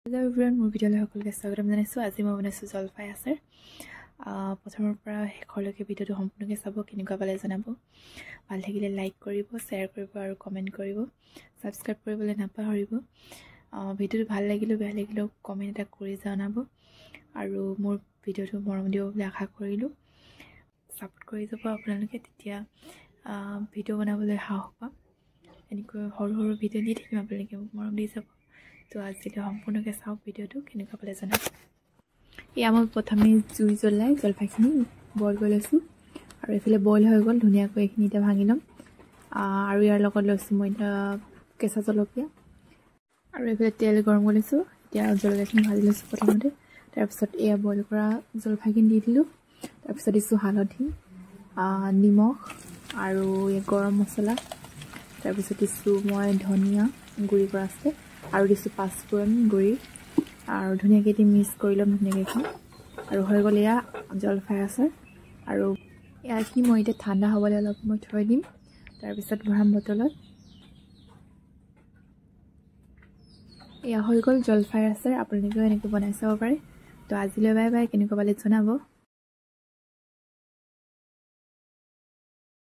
Hello' everyone, মোৰ ভিডিঅ'লৈ সকলোকে স্বাগতম জনাইছোঁ। আজি মই বনাইছোঁ জলফাই আচাৰ। প্ৰথমৰ পৰা শেষৰলৈকে ভিডিঅ'টো সম্পূৰ্ণকৈ চাব, কেনেকুৱা পালে জনাব। ভাল থাকিলে লাইক কৰিব, শ্বেয়াৰ কৰিব আৰু কমেণ্ট কৰিব। ছাবস্ক্ৰাইব কৰিবলৈ নাপাহৰিব। ভিডিঅ'টো ভাল লাগিলেও বেয়া লাগিলেও কমেণ্ট এটা কৰি জনাব। আৰু মোৰ ভিডিঅ'টো মৰম দিব বুলি আশা কৰিলোঁ। ছাপোৰ্ট কৰি যাব আপোনালোকে, তেতিয়া ভিডিঅ' বনাবলৈ সাহস পাম। এনেকৈ সৰু সৰু ভিডিঅ' দি থাকিম, আপোনালোকে মোক মৰম দি যাব। তো আজিলৈ সম্পূৰ্ণকৈ চাওক ভিডিঅ'টো, কেনেকুৱা পালে জনাব। এয়া মই প্ৰথমে জুই জ্বলাই জলফাইখিনি বইল কৰি লৈছোঁ। আৰু এইফালে বইল হৈ গ'ল ধুনীয়াকৈ, এইখিনি এতিয়া ভাঙি ল'ম। আৰু ইয়াৰ লগত লৈছোঁ মই এতিয়া কেঁচা জলকীয়া। আৰু এইফালে তেল গৰম কৰি লৈছোঁ। এতিয়া জলকীয়াখিনি ভাজি লৈছোঁ প্ৰথমতে। তাৰপিছত এয়া বইল কৰা জলফাইখিনি দি দিলোঁ। তাৰপিছত দিছোঁ হালধি, নিমখ আৰু গৰম মছলা। তাৰপিছত দিছোঁ মই ধনিয়া গুড়ি কৰা আছে, আৰু দিছোঁ পাঁচফোৰণ গুড়ি। আৰু ধুনীয়াকৈ দি মিক্স কৰি ল'ম ধুনীয়াকৈ। আৰু হৈ গ'ল এয়া জলফাই আচাৰ। আৰু ইয়াখিনি মই এতিয়া ঠাণ্ডা হ'বলৈ অলপ মই থৈ দিম, তাৰপিছত ভৰাম বটলত। এয়া হৈ গ'ল জলফাই আচাৰ। আপোনালোকেও এনেকৈ বনাই চাব পাৰে। তো আজিলৈ বাই বাই, কেনেকুৱা পালে জনাব।